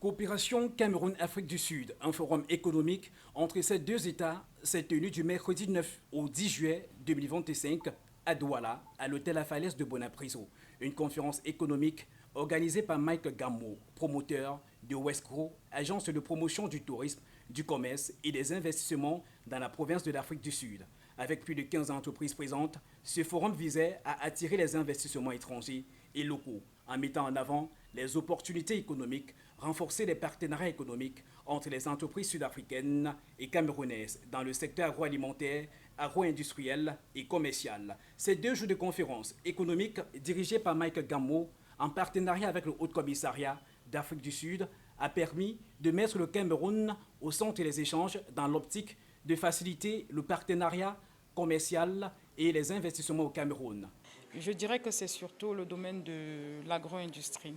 Coopération Cameroun-Afrique du Sud, un forum économique entre ces deux États s'est tenu du mercredi 9 au 10 juillet 2025 à Douala, à l'hôtel La Falaise de Bonapriso. Une conférence économique organisée par Mike Gammo, promoteur de Westgro, agence de promotion du tourisme, du commerce et des investissements dans la province de l'Afrique du Sud. Avec plus de 15 entreprises présentes, ce forum visait à attirer les investissements étrangers et locaux en mettant en avant les opportunités économiques, renforcer les partenariats économiques entre les entreprises sud-africaines et camerounaises dans le secteur agroalimentaire, agro-industriel et commercial. Ces 2 jours de conférence économique dirigés par Mike Gammo en partenariat avec le Haut-Commissariat d'Afrique du Sud a permis de mettre le Cameroun au centre des échanges dans l'optique de faciliter le partenariat commercial et les investissements au Cameroun. Je dirais que c'est surtout le domaine de l'agro-industrie.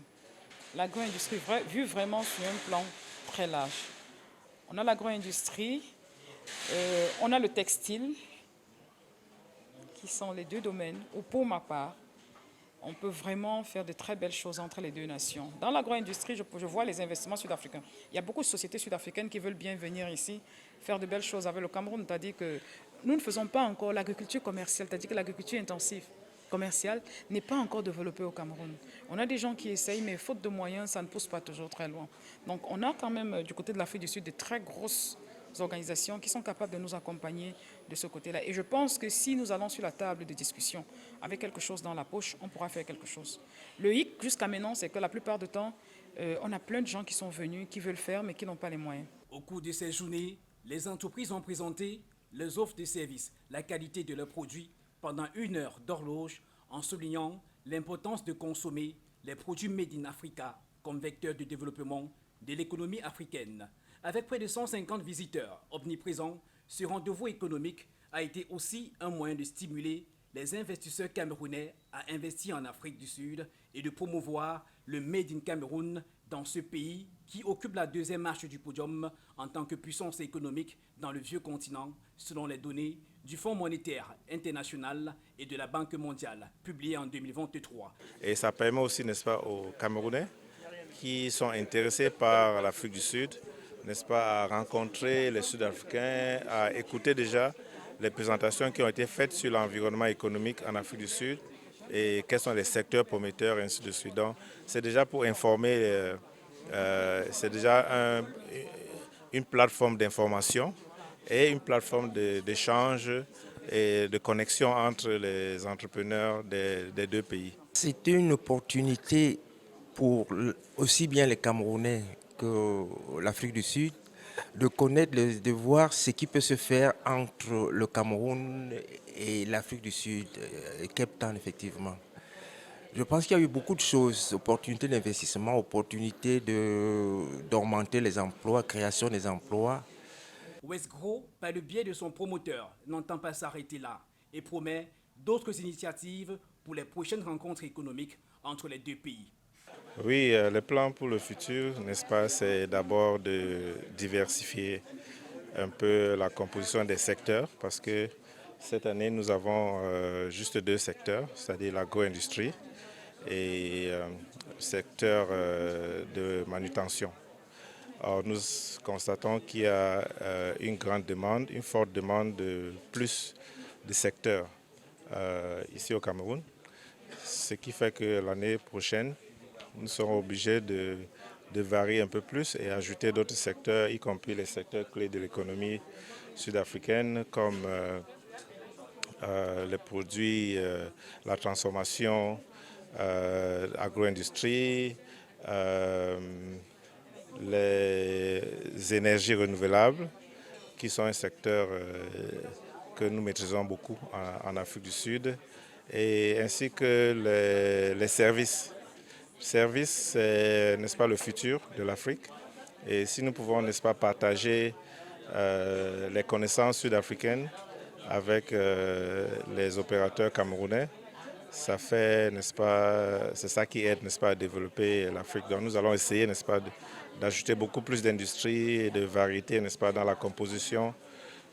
L'agro-industrie, vu vraiment sur un plan très large. On a l'agro-industrie, on a le textile, qui sont les deux domaines où, pour ma part, on peut vraiment faire de très belles choses entre les deux nations. Dans l'agro-industrie, je vois les investissements sud-africains. Il y a beaucoup de sociétés sud-africaines qui veulent bien venir ici faire de belles choses avec le Cameroun. C'est-à-dire que nous ne faisons pas encore l'agriculture commerciale, c'est-à-dire que l'agriculture intensive commerciale n'est pas encore développée au Cameroun. On a des gens qui essayent, mais faute de moyens, ça ne pousse pas toujours très loin. Donc on a quand même du côté de l'Afrique du Sud de très grosses organisations qui sont capables de nous accompagner de ce côté-là. Et je pense que si nous allons sur la table de discussion avec quelque chose dans la poche, on pourra faire quelque chose. Le hic jusqu'à maintenant, c'est que la plupart du temps, on a plein de gens qui sont venus, qui veulent faire, mais qui n'ont pas les moyens. Au cours de ces journées, les entreprises ont présenté leurs offres de services, la qualité de leurs produits pendant 1 heure d'horloge en soulignant l'importance de consommer les produits Made in Africa comme vecteur de développement de l'économie africaine. Avec près de 150 visiteurs omniprésents, ce rendez-vous économique a été aussi un moyen de stimuler les investisseurs camerounais à investir en Afrique du Sud et de promouvoir le Made in Cameroun dans ce pays qui occupe la 2e marche du podium en tant que puissance économique dans le vieux continent, selon les données du Fonds monétaire international et de la Banque mondiale, publiées en 2023. Et ça permet aussi, n'est-ce pas, aux Camerounais qui sont intéressés par l'Afrique du Sud, n'est-ce pas, à rencontrer les Sud-Africains, à écouter déjà les présentations qui ont été faites sur l'environnement économique en Afrique du Sud et quels sont les secteurs prometteurs, et ainsi de suite. Donc, c'est déjà pour informer, c'est déjà une plateforme d'information et une plateforme d'échange et de connexion entre les entrepreneurs des deux pays. C'est une opportunité pour aussi bien les Camerounais que l'Afrique du Sud de connaître, de voir ce qui peut se faire entre le Cameroun et l'Afrique du Sud, et Cape Town effectivement. Je pense qu'il y a eu beaucoup de choses, opportunités d'investissement, opportunités d'augmenter les emplois, création des emplois. Westgro, par le biais de son promoteur, n'entend pas s'arrêter là et promet d'autres initiatives pour les prochaines rencontres économiques entre les deux pays. Oui, le plan pour le futur, n'est-ce pas, c'est d'abord de diversifier un peu la composition des secteurs parce que cette année, nous avons juste 2 secteurs, c'est-à-dire l'agro-industrie et le secteur de manutention. Or, nous constatons qu'il y a une grande demande, une forte demande de plus de secteurs ici au Cameroun, ce qui fait que l'année prochaine, nous serons obligés de varier un peu plus et ajouter d'autres secteurs, y compris les secteurs clés de l'économie sud-africaine, comme les produits, la transformation, agro-industrie, les énergies renouvelables, qui sont un secteur que nous maîtrisons beaucoup en Afrique du Sud, et ainsi que les services. Service, c'est, n'est-ce pas, le futur de l'Afrique. Et si nous pouvons, n'est-ce pas, partager les connaissances sud-africaines avec les opérateurs camerounais, ça fait, n'est-ce pas, c'est ça qui aide, n'est-ce pas, à développer l'Afrique. Donc nous allons essayer, n'est-ce pas, d'ajouter beaucoup plus d'industrie et de variété, n'est-ce pas, dans la composition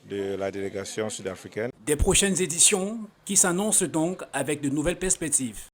de la délégation sud-africaine. Des prochaines éditions qui s'annoncent donc avec de nouvelles perspectives.